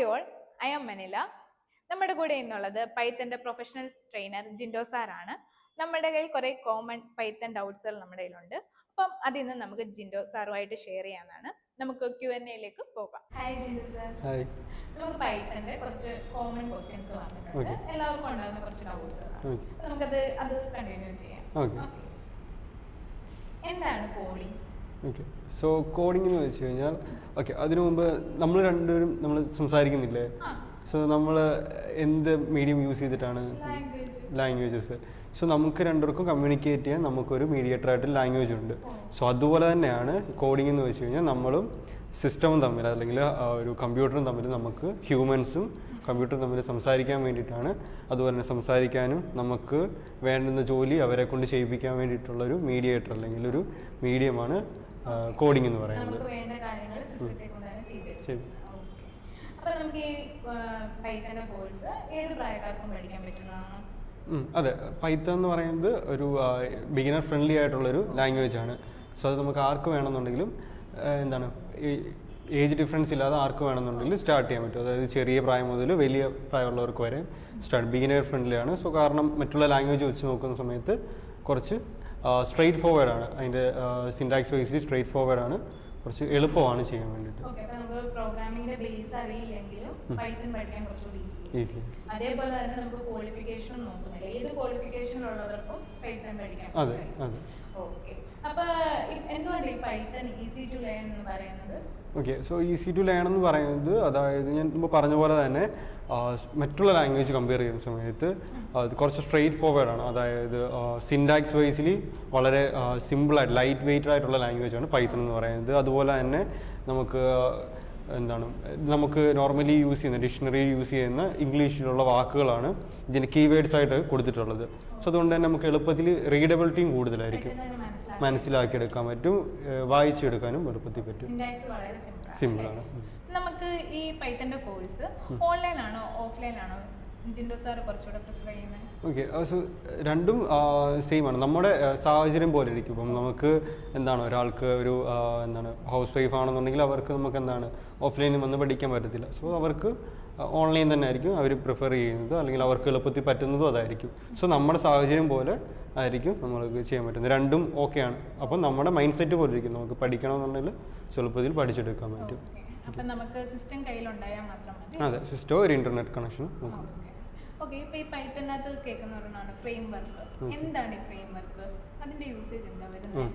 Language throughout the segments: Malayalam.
Hi all, I am Manila. നമ്മുടെ കൂടെ ഇന്നുള്ളത് പൈത്തന്റെ പ്രൊഫഷണൽ ട്രെയിനർ ജിൻഡോ സാറാണ്. നമ്മുടെ കയ്യിൽ കുറെ കോമൺ പൈത്തൺ ഡൗട്ട്സുകൾ നമ്മുടെ കയ്യിലുണ്ട്. അപ്പം അതിന്ന് നമുക്ക് ജിൻഡോ സാറുമായിട്ട് ഷെയർ ചെയ്യാനാണ്. നമുക്ക് Q&A പോകാം. Hi Jinto sir. ഹായ്. നമുക്ക് പൈത്തന്റെ കുറച്ച് കോമൺ ക്വസ്റ്റ്യൻസ് വന്നിട്ടുണ്ട്. എല്ലാവർക്കും ഉണ്ടാകുന്ന കുറച്ച് ഡൗട്ട്സ് നമുക്കത് കണ്ടിന്യൂ ചെയ്യാം. എന്താണ് കോഡിംഗ്? ഓക്കെ, സോ കോഡിംഗ് എന്ന് വെച്ച് കഴിഞ്ഞാൽ അതിനു മുമ്പ് നമ്മൾ രണ്ടുപേരും സംസാരിക്കുന്നില്ലേ? സോ നമ്മൾ എന്ത് മീഡിയം യൂസ് ചെയ്തിട്ടാണ്? ലാംഗ്വേജസ്. സോ നമുക്ക് രണ്ടുപേർക്കും കമ്മ്യൂണിക്കേറ്റ് ചെയ്യാൻ നമുക്കൊരു മീഡിയേറ്ററായിട്ട് ലാംഗ്വേജ് ഉണ്ട്. സോ അതുപോലെ തന്നെയാണ് കോഡിംഗ് എന്ന് വെച്ച് കഴിഞ്ഞാൽ നമ്മളും സിസ്റ്റവും തമ്മിൽ അല്ലെങ്കിൽ ഒരു കമ്പ്യൂട്ടറും തമ്മിൽ നമുക്ക് ഹ്യൂമൻസും കമ്പ്യൂട്ടറും തമ്മിൽ സംസാരിക്കാൻ വേണ്ടിയിട്ടാണ്. അതുപോലെ തന്നെ സംസാരിക്കാനും നമുക്ക് വേണ്ടുന്ന ജോലി അവരെ കൊണ്ട് ചെയ്യിപ്പിക്കാൻ വേണ്ടിയിട്ടുള്ളൊരു മീഡിയേറ്റർ അല്ലെങ്കിൽ ഒരു മീഡിയമാണ് കോഡിംഗ് എന്ന് പറയുന്നത്. അതെ, പൈത്തൺ എന്ന് പറയുന്നത് ഒരു ബിഗിനർ ഫ്രണ്ട്ലി ആയിട്ടുള്ളൊരു ലാംഗ്വേജ് ആണ്. സോ അത് നമുക്ക് ആർക്ക് വേണമെന്നുണ്ടെങ്കിലും ഏജ് ഡിഫറൻസ് ഇല്ലാതെ ആർക്ക് വേണമെന്നുണ്ടെങ്കിൽ സ്റ്റാർട്ട് ചെയ്യാൻ പറ്റും. അതായത് ചെറിയ പ്രായം മുതൽ വലിയ പ്രായമുള്ളവർക്ക് വരെ ബിഗിനർ ഫ്രണ്ട്ലി ആണ്. സോ കാരണം മറ്റുള്ള ലാംഗ്വേജ് വെച്ച് നോക്കുന്ന സമയത്ത് കുറച്ച് സ്ട്രെയിറ്റ് ഫോർവേഡ് ആണ്. അതിൻ്റെ സിൻടാക്സ് വൈസ്ലി സ്ട്രെയിറ്റ് ഫോർവേഡ് ആണ്, കുറച്ച് എളുപ്പമാണ് ചെയ്യാൻ വേണ്ടിയിട്ട്. ഈസി. അതേപോലെ തന്നെ നമുക്ക് ക്വാളിഫിക്കേഷൻ നോക്കുന്നില്ല, ഏത് ക്വാളിഫിക്കേഷൻ ഉള്ളവർക്കും പൈത്തൺ പഠിക്കാം. അതെ അതെ. ഓക്കെ, അപ്പോൾ എന്തുകൊണ്ട് ഈ പൈത്തൺ ഈസി ടു ലേൺ എന്ന് പറയുന്നത്? Okay, so easy to learn എന്ന് പറയുന്നത് അതായത് ഞാൻ മുമ്പ് പറഞ്ഞ പോലെ തന്നെ മറ്റുള്ള ലാംഗ്വേജ് കമ്പയർ ചെയ്യുന്ന സമയത്ത് അത് കുറച്ച് സ്ട്രെയിറ്റ് ഫോർവേഡ് ആണ്. അതായത് സിൻടാക്സ് വൈസിലി വളരെ സിമ്പിളായിട്ട് ലൈറ്റ് വെയ്റ്റഡ് ആയിട്ടുള്ള ലാംഗ്വേജ് ആണ് പൈത്തൺ എന്ന് പറയുന്നത്. അതുപോലെ തന്നെ നമുക്ക് നോർമലി യൂസ് ചെയ്യുന്ന ഡിക്ഷണറി യൂസ് ചെയ്യുന്ന ഇംഗ്ലീഷിലുള്ള വാക്കുകളാണ് ഇതിന് കീവേഡ്സ് ആയിട്ട് കൊടുത്തിട്ടുള്ളത്. സോ അതുകൊണ്ട് തന്നെ നമുക്ക് എളുപ്പത്തിൽ റീഡബിലിറ്റിയും കൂടുതലായിരിക്കും, മനസ്സിലാക്കിയെടുക്കാൻ പറ്റും, വായിച്ചെടുക്കാനും എളുപ്പത്തിൽ പറ്റും. സിമ്പിളാണ്. നമുക്ക് ഈ പൈത്തന്റെ കോഴ്സ് ഓൺലൈൻ ആണോ ഓഫ്ലൈൻ ആണോ ജിൻഡോ സാർ കുറച്ചുകൂടെ പ്രിഫർ ചെയ്യുന്നത്? ഓക്കെ, സോ രണ്ടും സെയിം ആണ്. നമ്മുടെ സാഹചര്യം പോലെ ഇരിക്കും. ഇപ്പം നമുക്ക് ഒരാൾക്ക് ഒരു ഹൗസ് വൈഫ് ആണെന്നുണ്ടെങ്കിൽ അവർക്ക് നമുക്ക് ഓഫ്ലൈനിൽ വന്ന് പഠിക്കാൻ പറ്റത്തില്ല. സോ അവർക്ക് ഓൺലൈൻ തന്നെ ആയിരിക്കും അവർ പ്രിഫർ ചെയ്യുന്നത്, അല്ലെങ്കിൽ അവർക്ക് എളുപ്പത്തിൽ പറ്റുന്നതും അതായിരിക്കും. സോ നമ്മുടെ സാഹചര്യം പോലെ ആയിരിക്കും നമ്മൾക്ക് ചെയ്യാൻ പറ്റുന്നത്. രണ്ടും ഓക്കെയാണ്. അപ്പം നമ്മുടെ മൈൻഡ് സെറ്റ് പോലെ ഇരിക്കും. നമുക്ക് പഠിക്കണമെന്നുണ്ടെങ്കിൽ എളുപ്പത്തിൽ പഠിച്ചെടുക്കാൻ പറ്റും. അതെ, സിസ്റ്റം ഒരു ഇന്റർനെറ്റ് കണക്ഷൻ. ഓക്കെ, ഇപ്പോൾ ഈ പൈത്തണിനകത്ത് കേൾക്കുന്നവരാണ് ഫ്രെയിം വർക്ക്. എന്താണ് ഈ ഫ്രെയിം വർക്ക്? അതിൻ്റെ യൂസേജ് എന്താ വരുന്നത്?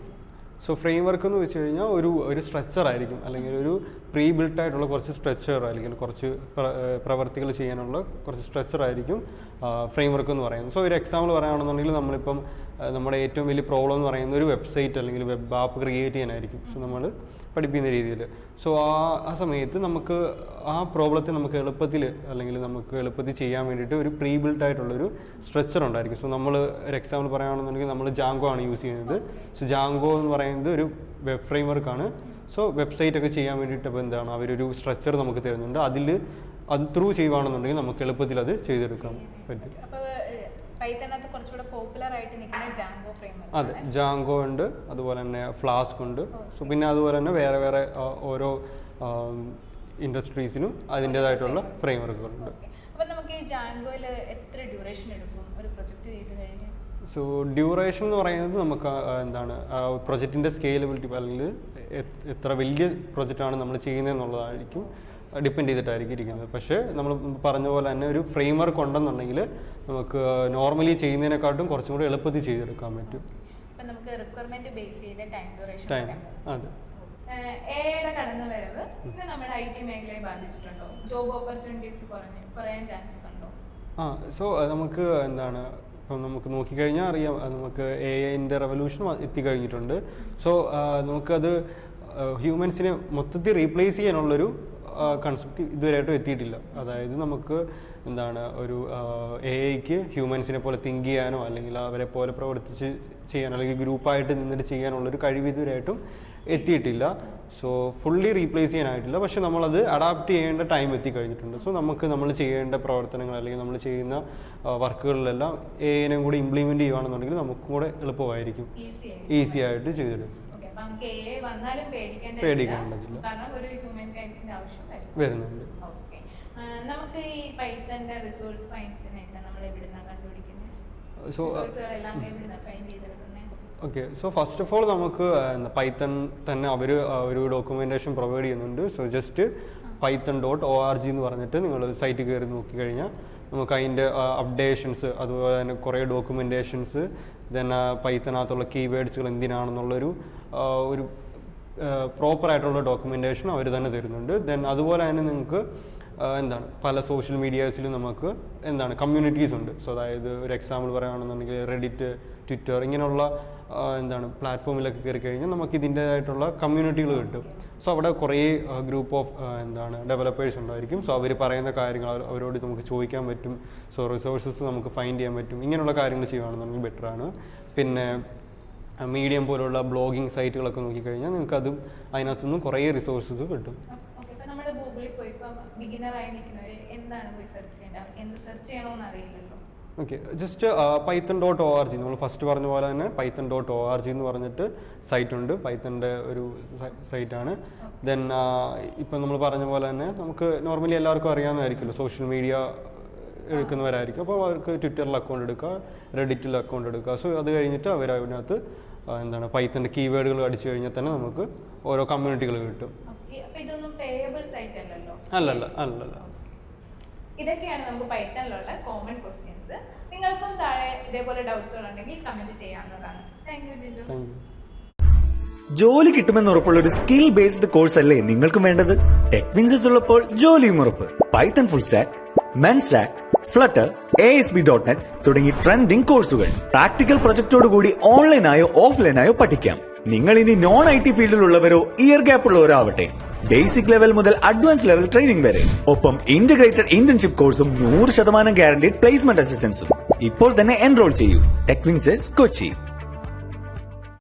സോ ഫ്രെയിം വർക്ക് എന്ന് വെച്ച് കഴിഞ്ഞാൽ ഒരു സ്ട്രക്ചർ ആയിരിക്കും, അല്ലെങ്കിൽ ഒരു പ്രീ ബിൽട്ട് ആയിട്ടുള്ള കുറച്ച് സ്ട്രക്ചർ അല്ലെങ്കിൽ കുറച്ച് പ്രവർത്തികൾ ചെയ്യാനുള്ള കുറച്ച് സ്ട്രക്ചർ ആയിരിക്കും ഫ്രെയിം വർക്ക് എന്ന് പറയുന്നത്. സോ ഒരു എക്സാമ്പിൾ പറയുകയാണെന്നുണ്ടെങ്കിൽ നമ്മളിപ്പം നമ്മുടെ ഏറ്റവും വലിയ പ്രോബ്ലം എന്ന് പറയുന്ന ഒരു വെബ്സൈറ്റ് അല്ലെങ്കിൽ വെബ് ആപ്പ് ക്രിയേറ്റ് ചെയ്യാനായിരിക്കും. സോ നമ്മൾ പഠിപ്പിക്കുന്ന രീതിയിൽ. സോ ആ സമയത്ത് നമുക്ക് ആ പ്രോബ്ലത്തെ നമുക്ക് എളുപ്പത്തിൽ ചെയ്യാൻ വേണ്ടിയിട്ട് ഒരു പ്രീ ബിൽട്ട് ആയിട്ടുള്ളൊരു സ്ട്രക്ചർ ഉണ്ടായിരിക്കും. സോ നമ്മൾ ഒരു എക്സാമ്പിൾ പറയുകയാണെന്നുണ്ടെങ്കിൽ നമ്മൾ ജാങ്കോ ആണ് യൂസ് ചെയ്യുന്നത്. സോ ജാങ്കോ എന്ന് പറയുന്നത് ഒരു വെബ് ഫ്രെയിം വർക്കാണ്. സോ വെബ്സൈറ്റ് ഒക്കെ ചെയ്യാൻ വേണ്ടിയിട്ട് അപ്പോൾ അവരൊരു സ്ട്രക്ചർ നമുക്ക് തരുന്നുണ്ട്. അത് ത്രൂ ചെയ്യുകയാണെന്നുണ്ടെങ്കിൽ നമുക്ക് എളുപ്പത്തിൽ അത് ചെയ്തെടുക്കാൻ പറ്റും. അതെ, ജാങ്കോ ഉണ്ട്, അതുപോലെ തന്നെ ഫ്ലാസ്ക് ഉണ്ട്. സോ പിന്നെ അതുപോലെ തന്നെ വേറെ ഓരോ ഇൻഡസ്ട്രീസിനും അതിൻ്റെതായിട്ടുള്ള ഫ്രെയിം വർക്കുകളുണ്ട്. സോ ഡ്യൂറേഷൻ എന്ന് പറയുന്നത് നമുക്ക് പ്രൊജക്റ്റിൻ്റെ സ്കെയിലബിലിറ്റി അല്ലെങ്കിൽ എത്ര വലിയ പ്രൊജക്റ്റാണ് നമ്മൾ ചെയ്യുന്നതെന്നുള്ളതായിരിക്കും ഡിപ്പെൻഡ് ചെയ്തിട്ടായിരിക്കും ഇരിക്കുന്നത്. പക്ഷേ നമ്മൾ പറഞ്ഞ പോലെ തന്നെ ഒരു ഫ്രെയിം വർക്ക് ഉണ്ടെന്നുണ്ടെങ്കിൽ നമുക്ക് നോർമലി ചെയ്യുന്നതിനെക്കാട്ടും കുറച്ചും കൂടി എളുപ്പത്തിൽ ചെയ്തെടുക്കാൻ പറ്റും. അതെ. സോ നമുക്ക് ഇപ്പം നമുക്ക് നോക്കിക്കഴിഞ്ഞാൽ അറിയാം, നമുക്ക് AI-ൻ്റെ റെവല്യൂഷൻ എത്തിക്കഴിഞ്ഞിട്ടുണ്ട്. സോ നമുക്കത് ഹ്യൂമൻസിനെ മൊത്തത്തിൽ റീപ്ലേസ് ചെയ്യാനുള്ളൊരു കൺസെപ്റ്റ് ഇതുവരെയായിട്ടും എത്തിയിട്ടില്ല. അതായത് നമുക്ക് ഒരു AI-ക്ക് ഹ്യൂമൻസിനെ പോലെ തിങ്ക് ചെയ്യാനോ അല്ലെങ്കിൽ അവരെ പോലെ പ്രവർത്തിച്ച് ചെയ്യാനോ അല്ലെങ്കിൽ ഗ്രൂപ്പായിട്ട് നിന്നിട്ട് ചെയ്യാനുള്ളൊരു കഴിവ് ഇതുവരെയായിട്ടും എത്തിയിട്ടില്ല. സോ ഫുള്ളി റീപ്ലേസ് ചെയ്യാനായിട്ടില്ല, പക്ഷെ നമ്മളത് അഡാപ്റ്റ് ചെയ്യേണ്ട ടൈം എത്തിക്കഴിഞ്ഞിട്ടുണ്ട്. സോ നമ്മൾ ചെയ്യേണ്ട പ്രവർത്തനങ്ങൾ അല്ലെങ്കിൽ നമ്മൾ ചെയ്യുന്ന വർക്കുകളിലെല്ലാം AI-നെ കൂടി ഇംപ്ലിമെൻറ്റ് ചെയ്യുകയാണെന്നുണ്ടെങ്കിൽ നമുക്കും കൂടെ എളുപ്പമായിരിക്കും, ഈസി ആയിട്ട് ചെയ്തെടുക്കും. പേടിക്കേണ്ടതില്ല, വരുന്നുണ്ട്. നമുക്ക് ഈ പൈത്തന്റെ റിസോഴ്സ് ഫൈൻഡ്സിനെയൊക്കെ നമ്മൾ എവിടുന്നാണ് കണ്ടുപിടിക്കുന്നത്? സോ റിസോഴ്സുകളെല്ലാം എവിടുന്നാണ് ഫൈൻഡ് ചെയ്തെടുക്കുന്നത്? Okay, so first of all നമുക്ക് പൈത്തൺ തന്നെ അവർ ഒരു ഡോക്യുമെൻറ്റേഷൻ പ്രൊവൈഡ് ചെയ്യുന്നുണ്ട്. സോ ജസ്റ്റ് python.org എന്ന് പറഞ്ഞിട്ട് നിങ്ങൾ സൈറ്റിൽ കയറി നോക്കിക്കഴിഞ്ഞാൽ നമുക്ക് അതിൻ്റെ അപ്ഡേഷൻസ്, അതുപോലെ തന്നെ കുറേ ഡോക്യുമെൻറ്റേഷൻസ്, ദെൻ പൈത്തനകത്തുള്ള കീവേഡ്സുകൾ എന്തിനാണെന്നുള്ളൊരു ഒരു പ്രോപ്പറായിട്ടുള്ള ഡോക്യുമെൻറ്റേഷൻ അവർ തന്നെ തരുന്നുണ്ട്. ദെൻ അതുപോലെ തന്നെ നിങ്ങൾക്ക് പല സോഷ്യൽ മീഡിയാസിലും നമുക്ക് കമ്മ്യൂണിറ്റീസ് ഉണ്ട്. സോ അതായത് ഒരു എക്സാമ്പിൾ പറയുകയാണെന്നുണ്ടെങ്കിൽ റെഡിറ്റ്, ട്വിറ്റർ, ഇങ്ങനെയുള്ള പ്ലാറ്റ്ഫോമിലൊക്കെ കയറി കഴിഞ്ഞാൽ നമുക്ക് ഇതിൻ്റേതായിട്ടുള്ള കമ്മ്യൂണിറ്റികൾ കിട്ടും. സോ അവിടെ കുറേ ഗ്രൂപ്പ് ഓഫ് ഡെവലപ്പേഴ്സ് ഉണ്ടായിരിക്കും. സോ അവർ പറയുന്ന കാര്യങ്ങൾ അവരോട് നമുക്ക് ചോദിക്കാൻ പറ്റും. സോ റിസോഴ്സസ് നമുക്ക് ഫൈൻഡ് ചെയ്യാൻ പറ്റും. ഇങ്ങനെയുള്ള കാര്യങ്ങൾ ചെയ്യുകയാണെന്നുണ്ടെങ്കിൽ ബെറ്ററാണ്. പിന്നെ മീഡിയം പോലുള്ള ബ്ലോഗിങ് സൈറ്റുകളൊക്കെ നോക്കിക്കഴിഞ്ഞാൽ നിങ്ങൾക്ക് അതും അതിനകത്തുനിന്നും കുറേ റിസോഴ്സസ് കിട്ടും. ഗൂഗിളിൽ പോയി ബിഗിനറായി നിൽക്കുന്നവർ എന്താണ് പോയി സെർച്ച് ചെയ്യേണ്ടത്? എന്ത് സെർച്ച് ചെയ്യണമെന്ന് അറിയില്ലല്ലോ. ഓക്കെ, ജസ്റ്റ് python.org, നമ്മൾ ഫസ്റ്റ് പറഞ്ഞ പോലെ തന്നെ python.org എന്ന് പറഞ്ഞിട്ട് സൈറ്റുണ്ട്. പൈത്തൻ്റെ ഒരു സൈറ്റാണ്. ദെൻ ഇപ്പം നമ്മൾ പറഞ്ഞ പോലെ തന്നെ നമുക്ക് നോർമലി എല്ലാവർക്കും അറിയാവുന്നതായിരിക്കുമല്ലോ, സോഷ്യൽ മീഡിയ എടുക്കുന്നവരായിരിക്കും. അപ്പോൾ അവർക്ക് ട്വിറ്ററിൽ അക്കൗണ്ട് എടുക്കുക, റെഡിറ്റിൽ അക്കൗണ്ട് എടുക്കുക. സോ അത് കഴിഞ്ഞിട്ട് അവർ അതിനകത്ത് പൈത്തൻ്റെ കീവേഡുകൾ അടിച്ചു കഴിഞ്ഞാൽ തന്നെ നമുക്ക് ഓരോ കമ്മ്യൂണിറ്റികൾ കിട്ടും. അല്ലല്ല. ഇതൊക്കെയാണ് നമുക്ക് പൈത്തണിലുള്ള കോമൺ ക്വസ്റ്റ്യൻസ്. നിങ്ങൾക്കും താഴെ ഇതേപോലെ ഡൗട്ട്സുകൾ ഉണ്ടെങ്കിൽ കമന്റ് ചെയ്യാവുന്നതാണ്. Thank you Jinto. ജോലി കിട്ടുമെന്ന് ഉറപ്പുള്ള ഒരു സ്കിൽ ബേസ്ഡ് കോഴ്സ് അല്ലേ നിങ്ങൾക്കും വേണ്ടത്? ടെക്വിൻസസ് ഉള്ളപ്പോൾ ജോലിയും ഉറപ്പ്. Python full stack, men stack, flutter, ASP.NET തുടങ്ങി ട്രെൻഡിംഗ് കോഴ്സുകൾ പ്രാക്ടിക്കൽ പ്രൊജക്ടോട് കൂടി ഓൺലൈനായോ ഓഫ്ലൈനായോ പഠിക്കാം. നിങ്ങൾ ഇനി നോൺ IT ഫീൽഡിലുള്ളവരോ ഇയർ ഗ്യാപ്പ് ഉള്ളവരോ ആവട്ടെ, ബേസിക് ലെവൽ മുതൽ അഡ്വാൻസ് ലെവൽ ട്രെയിനിംഗ് വരെ, ഒപ്പം ഇന്റഗ്രേറ്റഡ് ഇന്റേൺഷിപ്പ് കോഴ്സും 100% ഗ്യാരണ്ടീഡ് പ്ലേസ്മെന്റ് അസിസ്റ്റൻസും. ഇപ്പോൾ തന്നെ എൻറോൾ ചെയ്യൂ. ടെക്വിൻസസ് കൊച്ചി.